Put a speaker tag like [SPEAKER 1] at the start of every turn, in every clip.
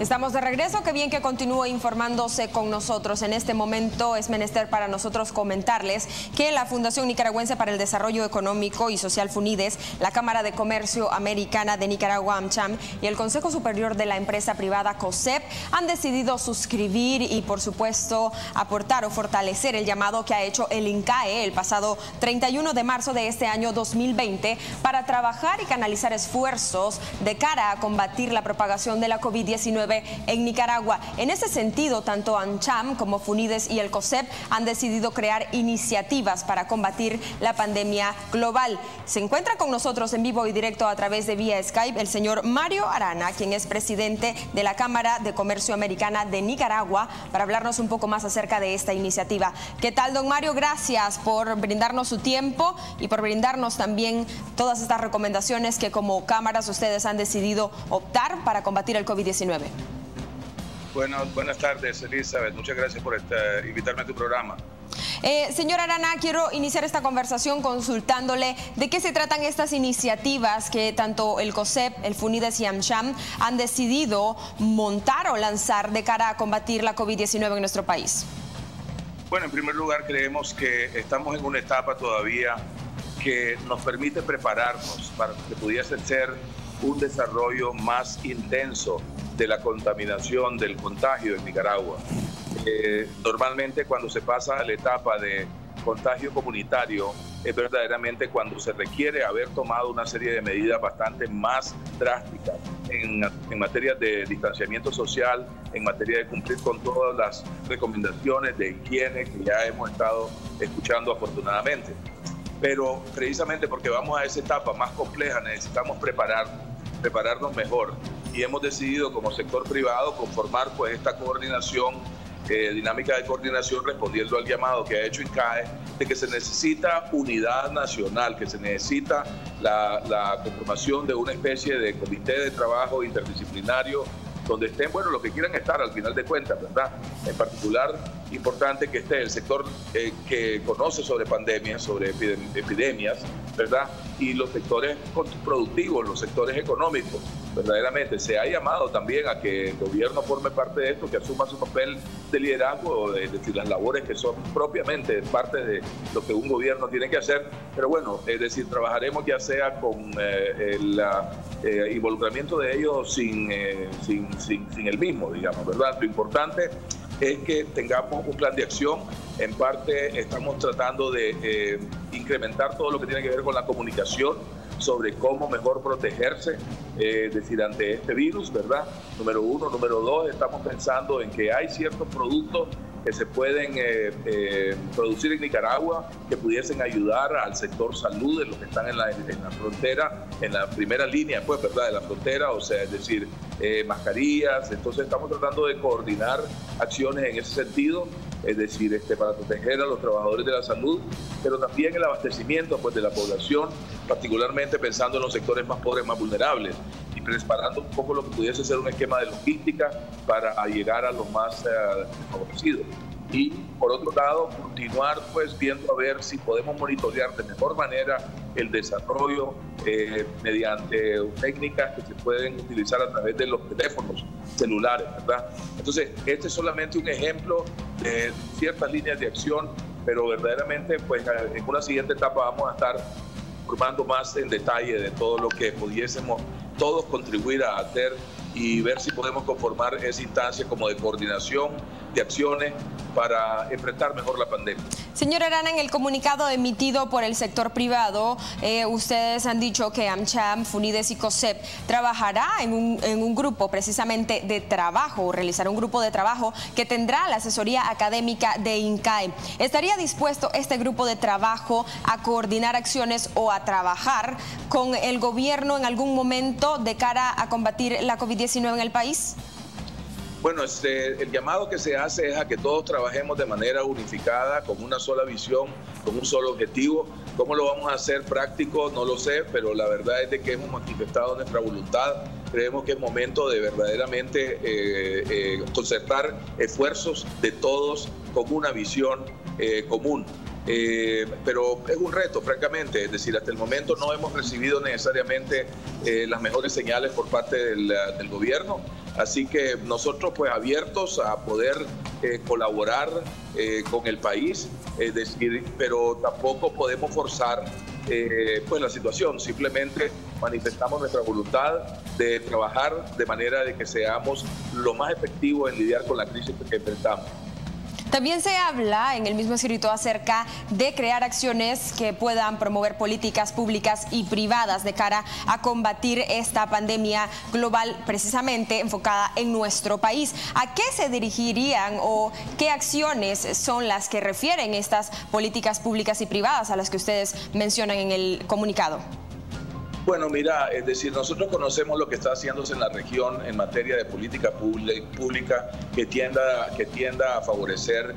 [SPEAKER 1] Estamos de regreso, qué bien que continúe informándose con nosotros. En este momento es menester para nosotros comentarles que la Fundación Nicaragüense para el Desarrollo Económico y Social FUNIDES, la Cámara de Comercio Americana de Nicaragua AmCham y el Consejo Superior de la Empresa Privada COSEP han decidido suscribir y por supuesto aportar o fortalecer el llamado que ha hecho el INCAE el pasado 31 de marzo de este año 2020 para trabajar y canalizar esfuerzos de cara a combatir la propagación de la COVID-19 en Nicaragua. En ese sentido, tanto AmCham como FUNIDES y el COSEP han decidido crear iniciativas para combatir la pandemia global. Se encuentra con nosotros en vivo y directo a través de vía Skype el señor Mario Arana, quien es presidente de la Cámara de Comercio Americana de Nicaragua, para hablarnos un poco más acerca de esta iniciativa. ¿Qué tal, don Mario? Gracias por brindarnos su tiempo y por brindarnos también todas estas recomendaciones que como cámaras ustedes han decidido optar para combatir el COVID-19.
[SPEAKER 2] Bueno, buenas tardes, Elizabeth. Muchas gracias por invitarme a tu programa.
[SPEAKER 1] Señor Arana, quiero iniciar esta conversación consultándole de qué se tratan estas iniciativas que tanto el COSEP, el FUNIDES y AmCham han decidido montar o lanzar de cara a combatir la COVID-19 en nuestro país.
[SPEAKER 2] Bueno, en primer lugar, creemos que estamos en una etapa todavía que nos permite prepararnos para que pudiese ser un desarrollo más intenso de la contaminación, del contagio en Nicaragua. Normalmente cuando se pasa a la etapa de contagio comunitario es verdaderamente cuando se requiere haber tomado una serie de medidas bastante más drásticas en materia de distanciamiento social, en materia de cumplir con todas las recomendaciones de higiene que ya hemos estado escuchando afortunadamente. Pero precisamente porque vamos a esa etapa más compleja necesitamos prepararnos mejor y hemos decidido como sector privado conformar pues esta coordinación, dinámica de coordinación respondiendo al llamado que ha hecho INCAE de que se necesita unidad nacional, que se necesita la conformación de una especie de comité de trabajo interdisciplinario donde estén, bueno, los que quieran estar al final de cuentas, ¿verdad? En particular, importante que esté el sector que conoce sobre pandemias, sobre epidemias, ¿verdad? Y los sectores productivos, los sectores económicos. Verdaderamente se ha llamado también a que el gobierno forme parte de esto, que asuma su papel de liderazgo, es decir, las labores que son propiamente parte de lo que un gobierno tiene que hacer. Pero bueno, es decir, trabajaremos ya sea con el involucramiento de ellos sin el mismo, digamos, ¿verdad? Lo importante es que tengamos un plan de acción. En parte estamos tratando de incrementar todo lo que tiene que ver con la comunicación sobre cómo mejor protegerse, es decir, ante este virus, ¿verdad? Número uno. Número dos, estamos pensando en que hay ciertos productos que se pueden producir en Nicaragua que pudiesen ayudar al sector salud de los que están en la frontera, en la primera línea, pues, ¿verdad?, de la frontera, o sea, es decir, mascarillas. Entonces estamos tratando de coordinar acciones en ese sentido, es decir, para proteger a los trabajadores de la salud, pero también el abastecimiento pues, de la población, particularmente pensando en los sectores más pobres, más vulnerables, y preparando un poco lo que pudiese ser un esquema de logística para llegar a los más desfavorecidos. Y por otro lado, continuar pues viendo a ver si podemos monitorear de mejor manera el desarrollo mediante técnicas que se pueden utilizar a través de los teléfonos celulares, ¿verdad? Entonces, este es solamente un ejemplo de ciertas líneas de acción, pero verdaderamente pues en una siguiente etapa vamos a estar formando más en detalle de todo lo que pudiésemos todos contribuir a hacer y ver si podemos conformar esa instancia como de coordinación de acciones para enfrentar mejor la pandemia.
[SPEAKER 1] Señor Arana, en el comunicado emitido por el sector privado, ustedes han dicho que AmCham, FUNIDES y COSEP trabajará en un grupo precisamente de trabajo, o realizará un grupo de trabajo que tendrá la asesoría académica de INCAE. ¿Estaría dispuesto este grupo de trabajo a coordinar acciones o a trabajar con el gobierno en algún momento de cara a combatir la COVID-19 en el país?
[SPEAKER 2] Bueno, el llamado que se hace es a que todos trabajemos de manera unificada, con una sola visión, con un solo objetivo. ¿Cómo lo vamos a hacer práctico? No lo sé, pero la verdad es de que hemos manifestado nuestra voluntad. Creemos que es momento de verdaderamente concertar esfuerzos de todos con una visión común. Pero es un reto, francamente, es decir, hasta el momento no hemos recibido necesariamente las mejores señales por parte del gobierno, así que nosotros pues abiertos a poder colaborar con el país, es decir, pero tampoco podemos forzar pues la situación, simplemente manifestamos nuestra voluntad de trabajar de manera de que seamos lo más efectivos en lidiar con la crisis que enfrentamos.
[SPEAKER 1] También se habla en el mismo escrito acerca de crear acciones que puedan promover políticas públicas y privadas de cara a combatir esta pandemia global precisamente enfocada en nuestro país. ¿A qué se dirigirían o qué acciones son las que refieren estas políticas públicas y privadas a las que ustedes mencionan en el comunicado?
[SPEAKER 2] Bueno, mira, es decir, nosotros conocemos lo que está haciéndose en la región en materia de política pública que tienda a favorecer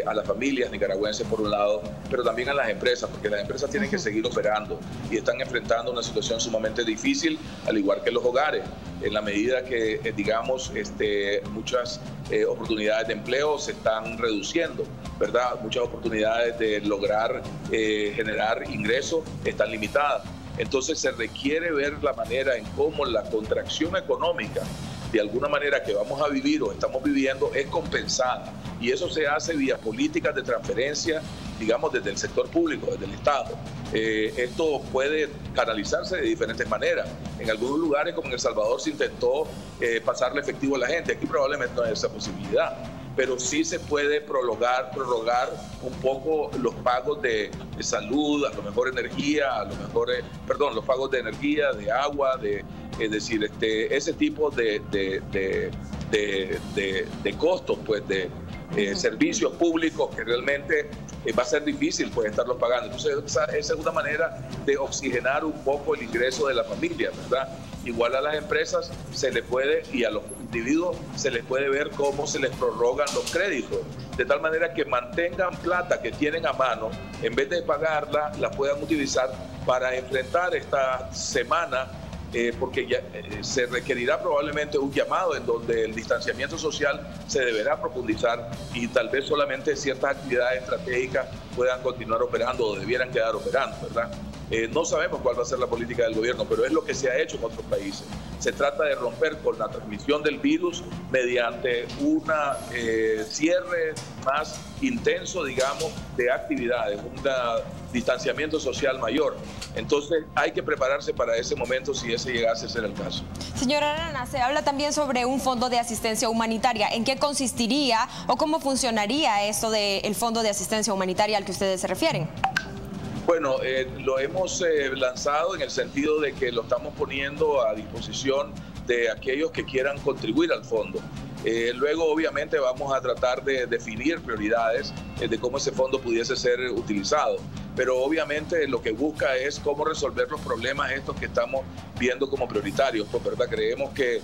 [SPEAKER 2] a las familias nicaragüenses por un lado, pero también a las empresas, porque las empresas tienen que seguir operando y están enfrentando una situación sumamente difícil, al igual que los hogares, en la medida que, digamos, muchas oportunidades de empleo se están reduciendo, ¿verdad? Muchas oportunidades de lograr generar ingresos están limitadas. Entonces se requiere ver la manera en cómo la contracción económica, de alguna manera que vamos a vivir o estamos viviendo, es compensada. Y eso se hace vía políticas de transferencia, digamos, desde el sector público, desde el Estado. Esto puede canalizarse de diferentes maneras. En algunos lugares, como en El Salvador, se intentó pasarle efectivo a la gente. Aquí probablemente no hay esa posibilidad, pero sí se puede prorrogar un poco los pagos de salud, a lo mejor energía, a lo mejor, los pagos de energía, de agua, es decir, ese tipo de costos, pues, de servicios públicos que realmente va a ser difícil pues estarlos pagando. Entonces esa es una manera de oxigenar un poco el ingreso de la familia, ¿verdad? Igual a las empresas se les puede, y a los individuos se les puede ver cómo se les prorrogan los créditos, de tal manera que mantengan plata que tienen a mano, en vez de pagarla, la puedan utilizar para enfrentar esta semana, porque ya se requerirá probablemente un llamado en donde el distanciamiento social se deberá profundizar y tal vez solamente ciertas actividades estratégicas puedan continuar operando o debieran quedar operando, ¿verdad? No sabemos cuál va a ser la política del gobierno, pero es lo que se ha hecho en otros países. Se trata de romper con la transmisión del virus mediante un cierre más intenso, digamos, de actividades, un distanciamiento social mayor. Entonces hay que prepararse para ese momento si ese llegase a ser el caso.
[SPEAKER 1] Señora Arana, se habla también sobre un fondo de asistencia humanitaria. ¿En qué consistiría o cómo funcionaría esto del fondo de asistencia humanitaria al que ustedes se refieren?
[SPEAKER 2] Bueno, lo hemos lanzado en el sentido de que lo estamos poniendo a disposición de aquellos que quieran contribuir al fondo. Luego, obviamente, vamos a tratar de definir prioridades de cómo ese fondo pudiese ser utilizado. Pero obviamente lo que busca es cómo resolver los problemas estos que estamos viendo como prioritarios. Pues, ¿verdad? Creemos que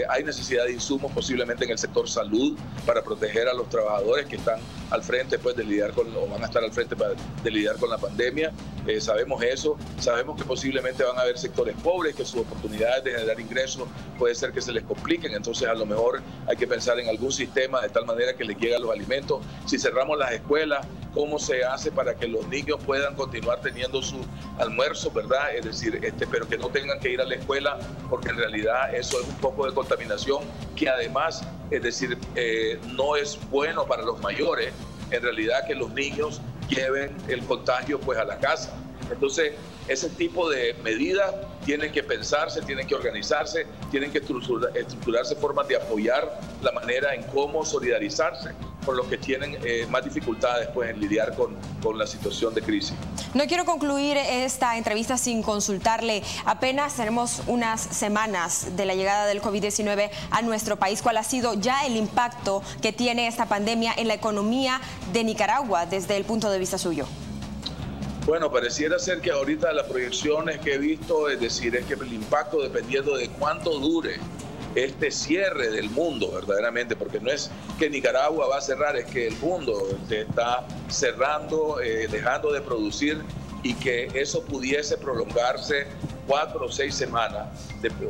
[SPEAKER 2] hay necesidad de insumos posiblemente en el sector salud para proteger a los trabajadores que están al frente pues, de lidiar con, o van a estar al frente de lidiar con la pandemia. Sabemos eso, sabemos que posiblemente van a haber sectores pobres que sus oportunidades de generar ingresos puede ser que se les compliquen, entonces a lo mejor hay que pensar en algún sistema de tal manera que les lleguen los alimentos. Si cerramos las escuelas, ¿cómo se hace para que los niños puedan continuar teniendo su almuerzo, ¿verdad? Es decir, pero que no tengan que ir a la escuela, porque en realidad eso es un poco de contaminación que además, es decir, no es bueno para los mayores, en realidad que los niños lleven el contagio pues a la casa. Entonces, ese tipo de medidas tienen que pensarse, tienen que organizarse, tienen que estructurarse formas de apoyar la manera en cómo solidarizarse con los que tienen más dificultades pues, en lidiar con la situación de crisis.
[SPEAKER 1] No quiero concluir esta entrevista sin consultarle. Apenas tenemos unas semanas de la llegada del COVID-19 a nuestro país. ¿Cuál ha sido ya el impacto que tiene esta pandemia en la economía de Nicaragua desde el punto de vista suyo?
[SPEAKER 2] Bueno, pareciera ser que ahorita las proyecciones que he visto, es decir, es que el impacto dependiendo de cuánto dure este cierre del mundo verdaderamente, porque no es que Nicaragua va a cerrar, es que el mundo se está cerrando, dejando de producir y que eso pudiese prolongarse 4 o 6 semanas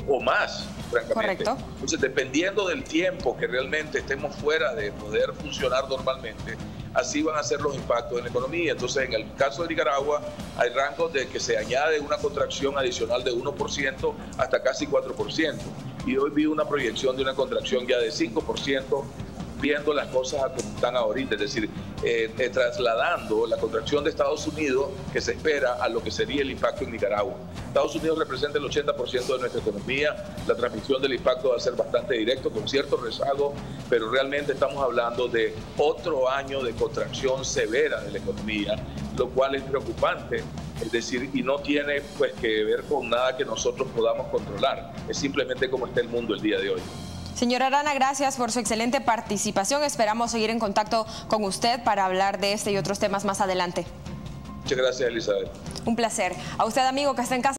[SPEAKER 2] o más, francamente.
[SPEAKER 1] Correcto.
[SPEAKER 2] Entonces, dependiendo del tiempo que realmente estemos fuera de poder funcionar normalmente, así van a ser los impactos en la economía. Entonces, en el caso de Nicaragua, hay rangos de que se añade una contracción adicional de 1% hasta casi 4%. Y hoy vi una proyección de una contracción ya de 5%, viendo las cosas como están ahorita, es decir, trasladando la contracción de Estados Unidos que se espera a lo que sería el impacto en Nicaragua. Estados Unidos representa el 80% de nuestra economía, la transmisión del impacto va a ser bastante directo, con cierto rezago, pero realmente estamos hablando de otro año de contracción severa de la economía, lo cual es preocupante, es decir, y no tiene pues que ver con nada que nosotros podamos controlar, es simplemente como está el mundo el día de hoy.
[SPEAKER 1] Señora Arana, gracias por su excelente participación. Esperamos seguir en contacto con usted para hablar de este y otros temas más adelante.
[SPEAKER 2] Muchas gracias, Elizabeth.
[SPEAKER 1] Un placer. A usted, amigo, que está en casa.